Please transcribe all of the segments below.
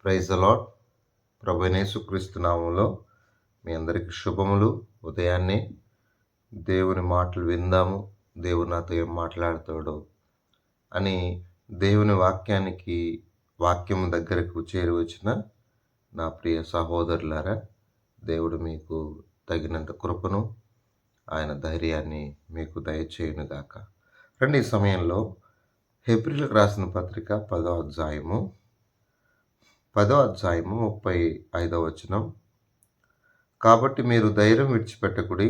Praise the lord. ప్రభువైన యేసుక్రీస్తు నామములో మీ అందరికీ శుభములు. ఉదయాన్నే దేవుని మాటలు విందాము, దేవుడు నాతో ఏం మాట్లాడతాడో అని దేవుని వాక్యము దగ్గరకు చేరి వచ్చిన నా ప్రియ సహోదరులారా, దేవుడు మీకు తగినంత కృపను, ఆయన ధైర్యాన్ని మీకు దయచేయునుగాక. రండి, ఈ సమయంలో హెబ్రీయులకు రాసిన పత్రిక 10వ అధ్యాయము 35వ వచనం. కాబట్టి మీరు ధైర్యం విడిచిపెట్టకుడి,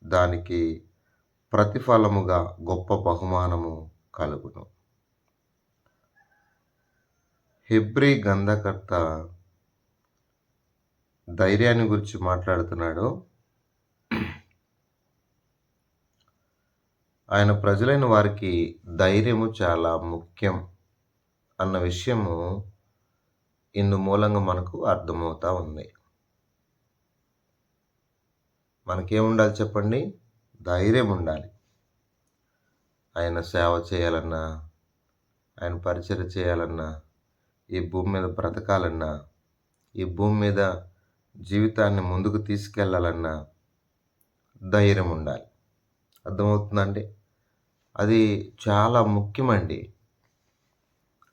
దానికి ప్రతిఫలముగా గొప్ప బహుమానము కలుగును. హెబ్రీ గ్రంథకర్త ధైర్యాన్ని గురించి మాట్లాడుతున్నాడు. ఆయన ప్రజలైన వారికి ధైర్యము చాలా ముఖ్యం అన్న విషయము ఇందు మూలంగా మనకు అర్థమవుతా ఉంది. మనకేముండాలి చెప్పండి? ధైర్యం ఉండాలి. ఆయన సేవ చేయాలన్నా, ఆయన పరిచర్య చేయాలన్నా, ఈ భూమి మీద బ్రతకాలన్నా, ఈ భూమి మీద జీవితాన్ని ముందుకు తీసుకెళ్ళాలన్నా ధైర్యం ఉండాలి. అర్థమవుతుందండి? అది చాలా ముఖ్యమండి.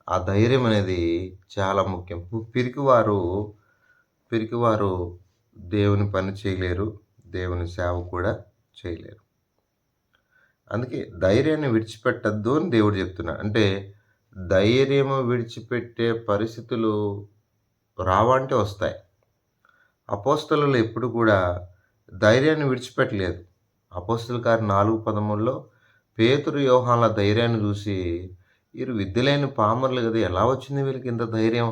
ఆ ధైర్యం అనేది చాలా ముఖ్యం. పిరికివారు దేవుని పని చేయలేరు, దేవుని సేవ కూడా చేయలేరు. అందుకే ధైర్యాన్ని విడిచిపెట్టద్దు అని దేవుడు చెప్తున్నాడు. అంటే ధైర్యము విడిచిపెట్టే పరిస్థితులు రావంటే వస్తాయి. అపోస్తలులు ఎప్పుడు కూడా ధైర్యాన్ని విడిచిపెట్టలేదు. అపోస్తలుల కార్యం 4:13 పేతురు యోహాన్ల ధైర్యాన్ని చూసి, వీరు విద్యలేని పామరులు కదా, ఎలా వచ్చింది వీళ్ళకి ఇంత ధైర్యం,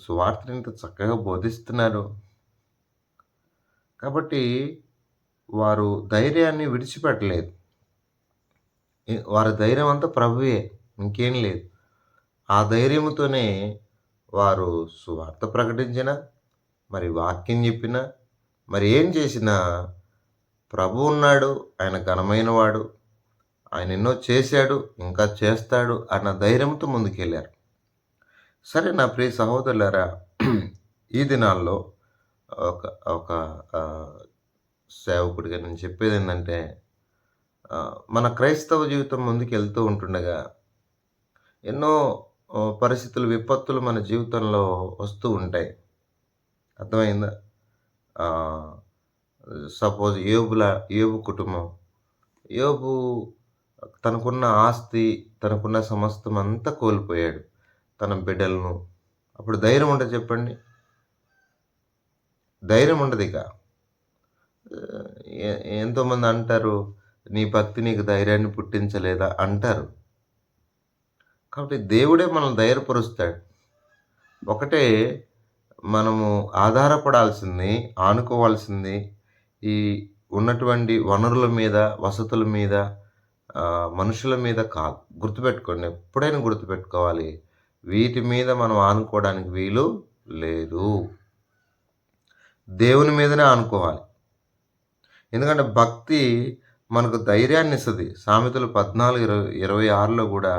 సువార్తని ఇంత చక్కగా బోధిస్తున్నారు. కాబట్టి వారు ధైర్యాన్ని విడిచిపెట్టలేదు. వారి ధైర్యం అంతా ప్రభువే, ఇంకేం లేదు. ఆ ధైర్యంతోనే వారు సువార్త ప్రకటించిన, మరి వాక్యం చెప్పిన, మరి ఏం చేసినా ప్రభు ఉన్నాడు, ఆయన ఘనమైన వాడు, ఆయన ఎన్నో చేశాడు, ఇంకా చేస్తాడు అన్న ధైర్యంతో ముందుకెళ్ళారు. సరే నా ప్రియ సహోదరులారా, ఈ దినాల్లో ఒక సేవకుడిగా నేను చెప్పేది ఏంటంటే, మన క్రైస్తవ జీవితం ముందుకు వెళ్తూ ఉంటుండగా ఎన్నో పరిస్థితులు, విపత్తులు మన జీవితంలో వస్తూ ఉంటాయి. అర్థమైందా? సపోజ్ యోబు కుటుంబం, యోబు తనకున్న ఆస్తి, తనకున్న సమస్తం అంతా కోల్పోయాడు, తన బిడ్డలను. అప్పుడు ధైర్యం ఉంటుంది చెప్పండి? ధైర్యం ఉండదు. ఇక ఎంతోమంది అంటారు, నీ భక్తి నీకు ధైర్యాన్ని పుట్టించలేదా అంటారు. కాబట్టి దేవుడే మనల్ని ధైర్యపరుస్తాడు. ఒకటే మనము ఆధారపడాల్సింది, ఆనుకోవాల్సింది ఈ ఉన్నటువంటి వనరుల మీద, వసతుల మీద, మనుషుల మీద కాదు. గుర్తుపెట్టుకోండి, ఎప్పుడైనా గుర్తుపెట్టుకోవాలి, వీటి మీద మనం ఆనుకోవడానికి వీలు లేదు. దేవుని మీదనే ఆనుకోవాలి. ఎందుకంటే భక్తి మనకు ధైర్యాన్ని ఇస్తుంది. సామెతలు 14:26 కూడా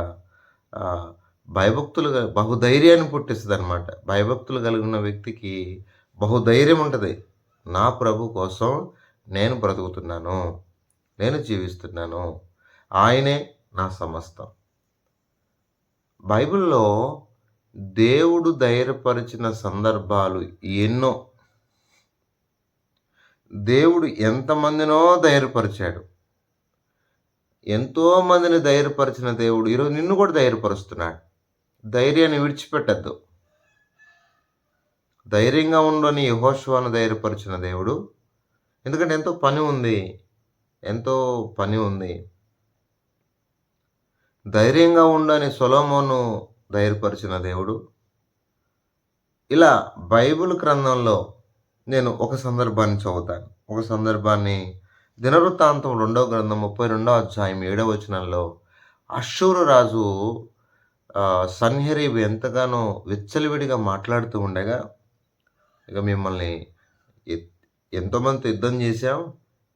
భయభక్తులు బహుధైర్యాన్ని పుట్టిస్తుంది అనమాట. భయభక్తులు కలిగిన వ్యక్తికి బహుధైర్యం ఉంటుంది. నా ప్రభు కోసం నేను బ్రతుకుతున్నాను, నేను జీవిస్తున్నాను, ఆయనే నా సమస్తం. బైబిల్లో దేవుడు ధైర్యపరిచిన సందర్భాలు ఎన్నో. దేవుడు ఎంతమందినో ధైర్యపరిచాడు. ఎంతోమందిని ధైర్యపరిచిన దేవుడు ఈరోజు నిన్ను కూడా ధైర్యపరుస్తున్నాడు. ధైర్యాన్ని విడిచిపెట్టద్దు. ధైర్యంగా ఉండని యెహోషువను ధైర్యపరిచిన దేవుడు. ఎందుకంటే ఎంతో పని ఉంది. ధైర్యంగా ఉండని సొలొమోను ధైర్యపరిచిన దేవుడు. ఇలా బైబిల్ గ్రంథంలో నేను ఒక సందర్భాన్ని చదువుతాను. ఒక సందర్భాన్ని దినవృత్తాంతం 2వ గ్రంథం 32వ అధ్యాయం 7వ వచనంలో అష్షూరు రాజు సన్హెరీబు ఎంతగానో విచ్చలవిడిగా మాట్లాడుతూ ఉండగా, ఇక మిమ్మల్ని ఎంతోమంది యుద్ధం చేశాం,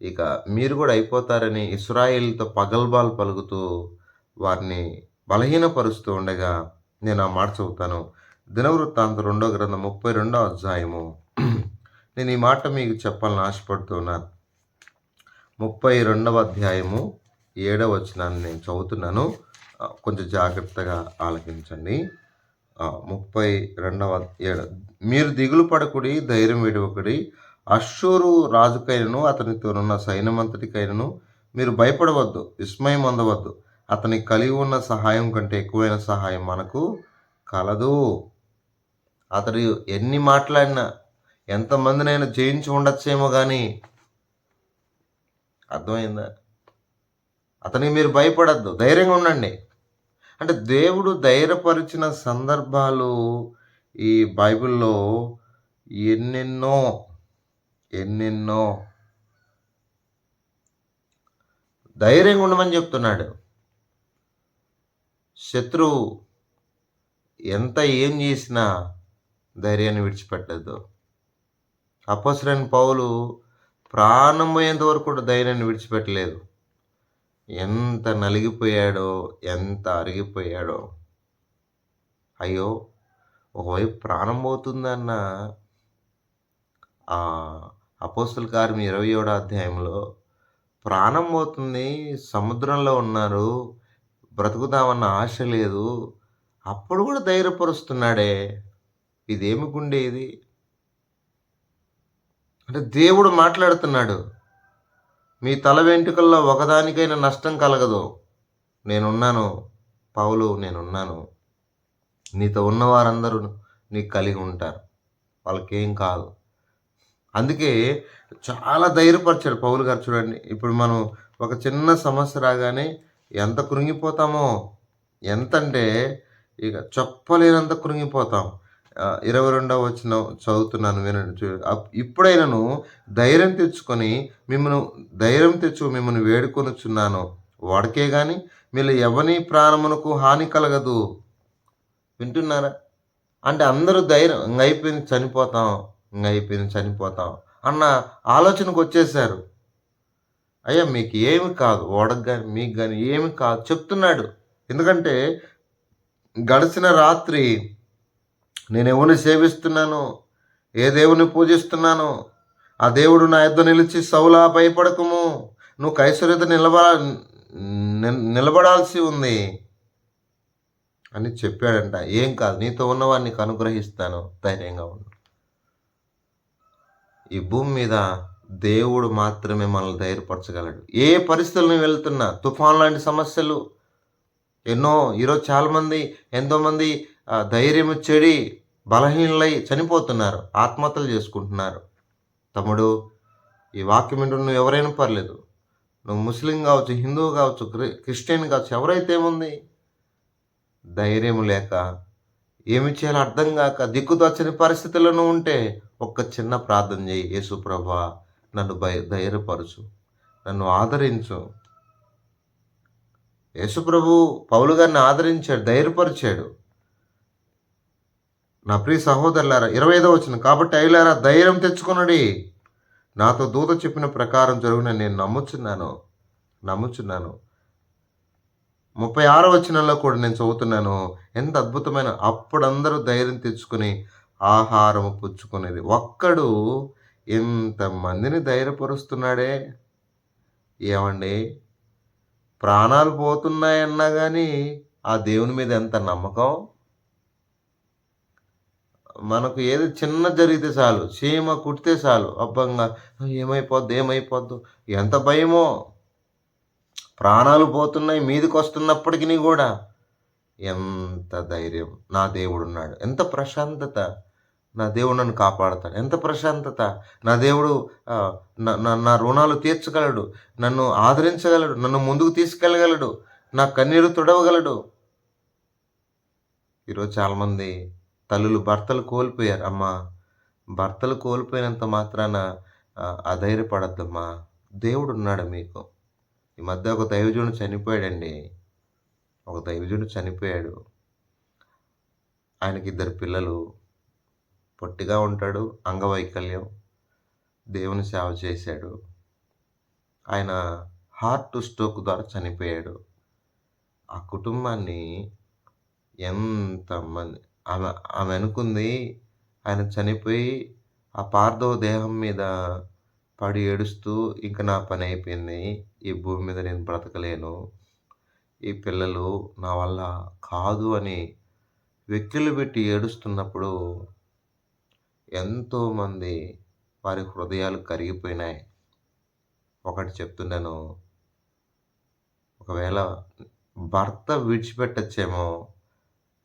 ఇక మీరు కూడా అయిపోతారని ఇశ్రాయేలుతో పగల్బాల్ పలుకుతూ వారిని బలహీనపరుస్తూ ఉండగా నేను ఆ మాట చదువుతాను. దినవృత్తాంతం 2వ గ్రంథం 32వ అధ్యాయము. నేను ఈ మాట మీకు చెప్పాలని ఆశపడుతున్నాను. 32వ అధ్యాయము 7వ వచనాన్ని నేను చదువుతున్నాను. కొంచెం జాగ్రత్తగా ఆలకించండి. 32:7 మీరు దిగులు పడకుడి, ధైర్యం విడవకుడి. అష్షూరు రాజుకైనను అతనితోనున్న సైన్యమంతటికైనను మీరు భయపడవద్దు, విస్మయం పొందవద్దు. అతనికి కలిగి ఉన్న సహాయం కంటే ఎక్కువైన సహాయం మనకు కలదు. అతడు ఎన్ని మాట్లాడినా, ఎంతమందినైనా జయించి ఉండొచ్చేమో కానీ, అర్థమైందా? అతనికి మీరు భయపడద్దు, ధైర్యంగా ఉండండి. అంటే దేవుడు ధైర్యపరిచిన సందర్భాలు ఈ బైబిల్లో ఎన్నెన్నో ఎన్నెన్నో ధైర్యంగా ఉండమని చెప్తున్నాడు. శత్రువు ఎంత ఏం చేసినా ధైర్యాన్ని విడిచిపెట్టద్దు. అపొస్తలుడైన పౌలు ప్రాణం పోయేంత వరకు కూడా ధైర్యాన్ని విడిచిపెట్టలేదు. ఎంత నలిగిపోయాడో, ఎంత అరిగిపోయాడో. అయ్యో, ఒకవైపు ప్రాణం పోతుందన్న అపోస్తల కార్యం 27వ అధ్యాయంలో ప్రాణం పోతుంది, సముద్రంలో ఉన్నారు, బ్రతుకుదామన్న ఆశ లేదు, అప్పుడు కూడా ధైర్యపరుస్తున్నాడే. ఇదేమి గుండె ఇది? అంటే దేవుడు మాట్లాడుతున్నాడు, మీ తల వెంట్రుకల్లో ఒకదానికైనా నష్టం కలగదు, నేనున్నాను పౌలు, నేనున్నాను, నీతో ఉన్న వారందరూ నీకు కలిగి ఉంటారు, వాళ్ళకేం కాదు. అందుకే చాలా ధైర్యపరిచాడు పౌలు గారు. చూడండి, ఇప్పుడు మనం ఒక చిన్న సమస్య రాగానే ఎంత కృంగిపోతామో, ఎంతంటే ఇక చెప్పలేనంత కృంగిపోతాం. 22వ వచనం చదువుతున్నాను, వినండి. ఇప్పుడైనను ధైర్యం తెచ్చుకొని మిమ్మల్ని వేడుకొనుచున్నాను, వాడికే గాని మీరు ఎవని ప్రాణమునకు హాని కలగదు. వింటున్నారా? అంటే అందరూ ధైర్యం, ఇంకైపోయింది చనిపోతాం అన్న ఆలోచనకు వచ్చేసారు. అయ్యా, మీకు ఏమి కాదు, ఓడకు కానీ మీకు కానీ ఏమి కాదు చెప్తున్నాడు. ఎందుకంటే గడిచిన రాత్రి నేను ఎవరిని సేవిస్తున్నాను, ఏ దేవుని పూజిస్తున్నాను, ఆ దేవుడు నా యొద్ద నిలిచి, సౌలా భయపడకము, నువ్వు కైసరుత నిలబడాల్సి ఉంది అని చెప్పాడంట. ఏం కాదు, నీతో ఉన్నవాడిని నీకు అనుగ్రహిస్తాను, ధైర్యంగా ఉండు. ఈ భూమి మీద దేవుడు మాత్రమే మనల్ని ధైర్యపరచగలడు. ఏ పరిస్థితులను వెళ్తున్నా, తుఫాన్ లాంటి సమస్యలు ఎన్నో, ఈరోజు చాలామంది ఎంతోమంది ధైర్యం చెడి బలహీనలై చనిపోతున్నారు, ఆత్మహత్యలు చేసుకుంటున్నారు. తమ్ముడు, ఈ వాక్యం వింటూ నువ్వు ఎవరైనా పర్లేదు, నువ్వు ముస్లిం కావచ్చు, హిందువు కావచ్చు, క్రిస్టియన్ కావచ్చు, ఎవరైతే ఏముంది, ధైర్యం లేక ఏమి చేయాలో అర్థం కాక దిక్కుతోచని పరిస్థితుల్లో నువ్వు ఉంటే ఒక్క చిన్న ప్రార్థన చేయి. యేసు ప్రభువా, నన్ను ధైర్యపరచు, నన్ను ఆదరించు. యేసు ప్రభు పౌలు గారిని ఆదరించాడు, ధైర్యపరిచాడు. నా ప్రియ సహోదరులారా, 25వ వచనం, కాబట్టి అయ్యలారా ధైర్యం తెచ్చుకొనుడి, నాతో దూత చెప్పిన ప్రకారం జరుగునని నేను నమ్ముచున్నాను. 36వ వచనంలో కూడా నేను చదువుతున్నాను, ఎంత అద్భుతమైన, అప్పుడందరూ ధైర్యం తెచ్చుకుని ఆహారం పుచ్చుకునేది. ఒక్కడు ఎంతమందిని ధైర్యపరుస్తున్నాడే. ఏమండి, ప్రాణాలు పోతున్నాయన్నా కానీ ఆ దేవుని మీద ఎంత నమ్మకం. మనకు ఏది చిన్న జరిగితే చాలు, చీమ కుట్టితే చాలు, అబ్బంగా ఏమైపోద్దు, ఎంత భయమో. ప్రాణాలు పోతున్నాయి, మీదకి వస్తున్నప్పటికీ కూడా ఎంత ధైర్యం, నా దేవుడు ఉన్నాడు, ఎంత ప్రశాంతత, నా దేవుడు నన్ను కాపాడుతాడు, ఎంత ప్రశాంతత, నా దేవుడు నా రుణాలు తీర్చగలడు, నన్ను ఆదరించగలడు, నన్ను ముందుకు తీసుకెళ్ళగలడు, నా కన్నీరు తుడవగలడు. ఈరోజు చాలామంది తల్లులు భర్తలు కోల్పోయారు. అమ్మా, భర్తలు కోల్పోయినంత మాత్రాన అధైర్యపడద్దమ్మా, దేవుడు ఉన్నాడు మీకు. ఈ మధ్య ఒక దైవజనుడు చనిపోయాడండి. చనిపోయాడు. ఆయనకి 2 పిల్లలు, పొట్టిగా ఉంటాడు, అంగవైకల్యం, దేవుని సేవ చేశాడు. ఆయన హార్ట్ స్ట్రోక్ ద్వారా చనిపోయాడు. ఆ కుటుంబాన్ని ఎంతమంది ఆమె ఆమె అనుకుంది ఆయన చనిపోయి ఆ పార్థివ దేహం మీద పడి ఏడుస్తూ ఇంక నా పని అయిపోయింది. ఈ భూమి మీద నేను బ్రతకలేను. ఈ పిల్లలు నా వల్ల కాదు అని వెక్కిళ్ళు పెట్టి ఏడుస్తున్నప్పుడు ఎంతోమంది వారి హృదయాలు కరిగిపోయినాయి. ఒకటి చెప్తున్నాను, ఒకవేళ భర్త విడిచిపెట్టచ్చేమో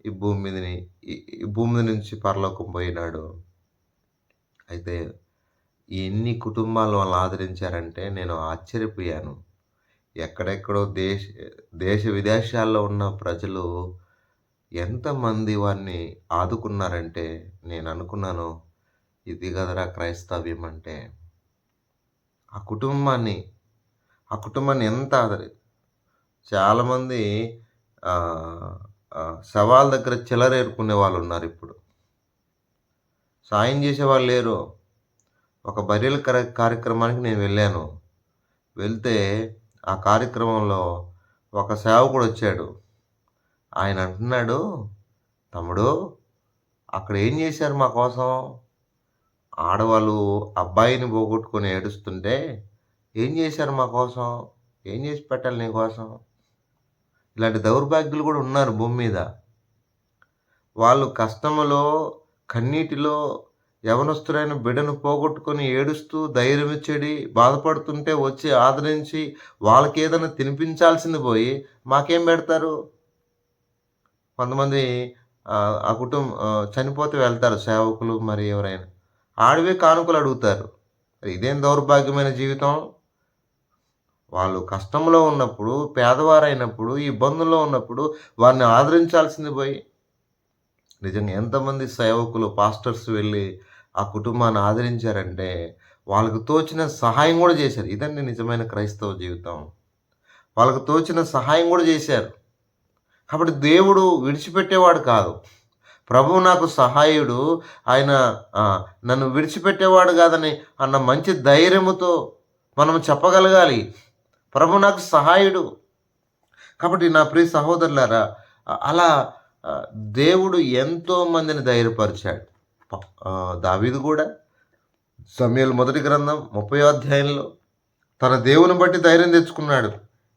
ఈ భూమి మీదని ఈ భూమి మీద నుంచి పరలోకం పోయినాడు. అయితే ఎన్ని కుటుంబాలు వాళ్ళని ఆదరించారంటే నేను ఆశ్చర్యపోయాను. ఎక్కడెక్కడో దేశ విదేశాల్లో ఉన్న ప్రజలు ఎంతమంది వారిని ఆదుకున్నారంటే నేను అనుకున్నాను, ఇది కదరా క్రైస్తవ్యం అంటే. ఆ కుటుంబాన్ని ఆ కుటుంబాన్ని ఎంత చాలామంది ఆహ్, శవాల దగ్గర చిలరేరుకునే వాళ్ళున్నారిప్పుడు. సాయం చేసేవాళ్ళు లేరు. ఒక బర్రెల కార్యక్రమానికి నేను వెళ్ళాను. వెళ్తే ఆ కార్యక్రమంలో ఒక సేవకుడొచ్చాడు. ఆయన అంటున్నాడు, "తమ్ముడు అక్కడ ఏం చేశారు మా కోసం? ఆడవాళ్ళు అబ్బాయిని పోగొట్టుకొని ఏడుస్తుంటే, ఏం చేశారు మా కోసం? ఏం చేసి పెట్టాలి నీకోసం?" ఇలాంటి దౌర్భాగ్యులు కూడా ఉన్నారు భూమి మీద. వాళ్ళు కష్టములో, కన్నీటిలో యవనస్తులైన బిడ్డను పోగొట్టుకొని ఏడుస్తూ, ధైర్యమిచ్చెడి బాధపడుతుంటే వచ్చి ఆదరించి, వాళ్ళకేదైనా తినిపించాల్సింది పోయి, మాకేం పెడతారు? కొంతమంది చనిపోతే వెళ్తారు సేవకులు మరి ఎవరైనా. ఆడివే కానుకలు అడుగుతారు. ఇదేం దౌర్భాగ్యమైన జీవితం? వాళ్ళు కష్టంలో ఉన్నప్పుడు, పేదవారైనప్పుడు, ఇబ్బందుల్లో ఉన్నప్పుడు వారిని ఆదరించాల్సింది పోయి, నిజంగా ఎంతమంది సేవకులు, పాస్టర్స్ వెళ్ళి ఆ కుటుంబాన్ని ఆదరించారంటే, వాళ్ళకు తోచిన సహాయం గూడా జేశారు. ఇదండి నిజమైన క్రైస్తవ జీవితం. వాళ్ళకు తోచిన సహాయం గూడా జేశారు. కాబట్టి దేవుడు విడిచిపెట్టేవాడు కాదు. ప్రభువు నాకు సహాయుడు. ఆయన నన్ను విడిచిపెట్టేవాడు గాదని అన్న మంచి ధైర్యముతో మనం చెప్పగలగాలి. ప్రభువు నాకు సహాయుడు. కాబట్టి నా ప్రియ సహోదరులారా, అలా దేవుడు ఎంతో మందిని ధైర్యపరిచాడు. దావీదు కూడా సమూయేలు మొదటి గ్రంథం 30వ అధ్యాయంలో తన దేవుని బట్టి ధైర్యం తెచ్చుకున్నాడు.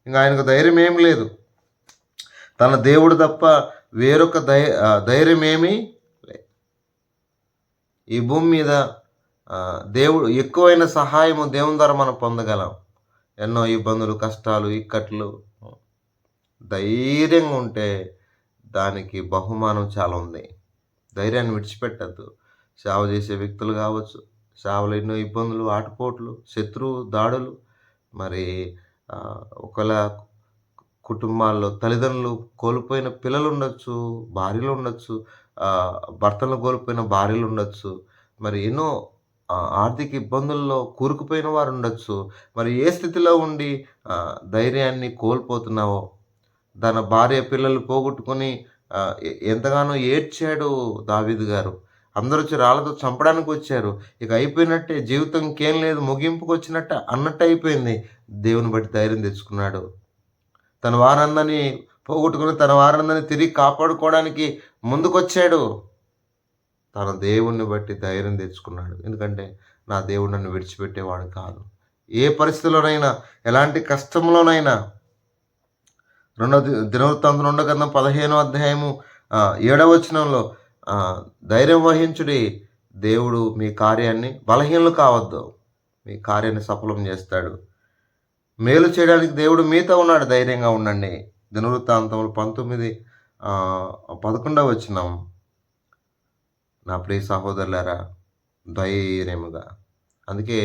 ఇంక ఆయనకు ధైర్యం ఏం లేదు. తన దేవుడు తప్ప వేరొక ధైర్యం ఏమీ లేదు. ఈ భూమి మీద దేవుడు ఎక్కువైన సహాయము దేవుని ద్వారా మనం పొందగలం. ఎన్నో ఇబ్బందులు, కష్టాలు, ఇక్కట్లు, ధైర్యంగా ఉంటే దానికి బహుమానం చాలా ఉంది. ధైర్యాన్ని విడిచిపెట్టద్దు. సేవ చేసే వ్యక్తులు కావచ్చు, సేవలో ఎన్నో ఇబ్బందులు, ఆటుపోట్లు, శత్రువు దాడులు, మరి ఒకవేళ కుటుంబాల్లో తల్లిదండ్రులు కోల్పోయిన పిల్లలు ఉండొచ్చు, భార్యలు ఉండొచ్చు, భర్తలను కోల్పోయిన భార్యలు ఉండొచ్చు, మరి ఎన్నో ఆర్థిక ఇబ్బందుల్లో కూరుకుపోయిన వారు ఉండొచ్చు. మరి ఏ స్థితిలో ఉండి ధైర్యాన్ని కోల్పోతున్నావో, తన భార్య పిల్లలు పోగొట్టుకొని ఎంతగానో ఏడ్చాడు దావీదు గారు. అందరూ వచ్చి రాళ్ళతో చంపడానికి వచ్చారు. ఇక అయిపోయినట్టే, జీవితం ఇంకేం లేదు, ముగింపుకు వచ్చినట్టు అన్నట్టు అయిపోయింది. దేవుని బట్టి ధైర్యం తెచ్చుకున్నాడు. తన వారందరినీ పోగొట్టుకుని తన వారందరినీ తిరిగి కాపాడుకోవడానికి ముందుకొచ్చాడు. తన దేవుణ్ణి బట్టి ధైర్యం తెచ్చుకున్నాడు. ఎందుకంటే నా దేవుడు నన్ను విడిచిపెట్టేవాడు కాదు. ఏ పరిస్థితిలోనైనా, ఎలాంటి కష్టంలోనైనా, దినవృత్తాంతం 2వ గ్రంథం 15వ అధ్యాయము 7వ వచనంలో ధైర్యం వహించుడి, దేవుడు మీ కార్యాన్ని, బలహీనలు కావద్దు, మీ కార్యాన్ని సఫలం చేస్తాడు. మేలు చేయడానికి దేవుడు మీతో ఉన్నాడు, ధైర్యంగా ఉండండి. దినవృత్తాంతములు 19:11 వచనం. నా ప్రియ సహోదరులారా, ధైర్యముగా. అందుకే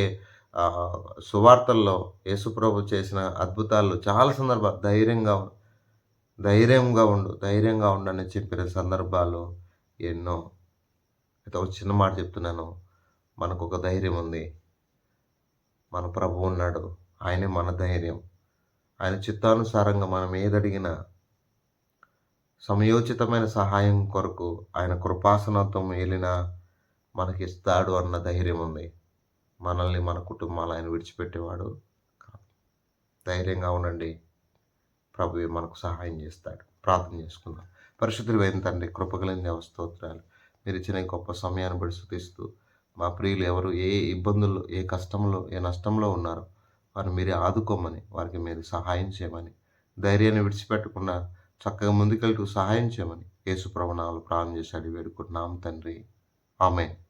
సువార్తల్లో యేసుప్రభు చేసిన అద్భుతాలు చాలా సందర్భాలు ధైర్యంగా ఉండని చెప్పిన సందర్భాలు ఎన్నో. అయితే ఒక చిన్న మాట చెప్తున్నాను, మనకొక ధైర్యం ఉంది. మన ప్రభువు ఉన్నాడు, ఆయనే మన ధైర్యం. ఆయన చిత్తానుసారంగా మనం ఏదడిగినా సమయోచితమైన సహాయం కొరకు ఆయన కృపాసనంతో ఏలినా మనకిస్తాడు అన్న ధైర్యం ఉంది. మనల్ని, మన కుటుంబాలు ఆయన విడిచిపెట్టేవాడు కాదు. ధైర్యంగా ఉండండి, ప్రభువే మనకు సహాయం చేస్తాడు. ప్రార్థన చేసుకుందాం. పరిశుద్ధుడైన తండ్రి, కృపగలిగిన దేవ స్తోత్రాలు. మీరిచ్చిన ఈ గొప్ప సమయాన్ని బట్టి స్తుతిస్తూ, మా ప్రియులు ఎవరు ఏ ఇబ్బందుల్లో, ఏ కష్టంలో, ఏ నష్టంలో ఉన్నారో వారిని మీరే ఆదుకోమని, వారికి మీరు సహాయం చేయమని, ధైర్యాన్ని విడిచిపెట్టకుండా చక్కగా ముందుకెళ్తూ సహాయం చేయమని యేసు ప్రభువు నామములో ప్రార్థన చేసి అడిగి వేడుకుంటున్నాము తండ్రి. ఆమేన్.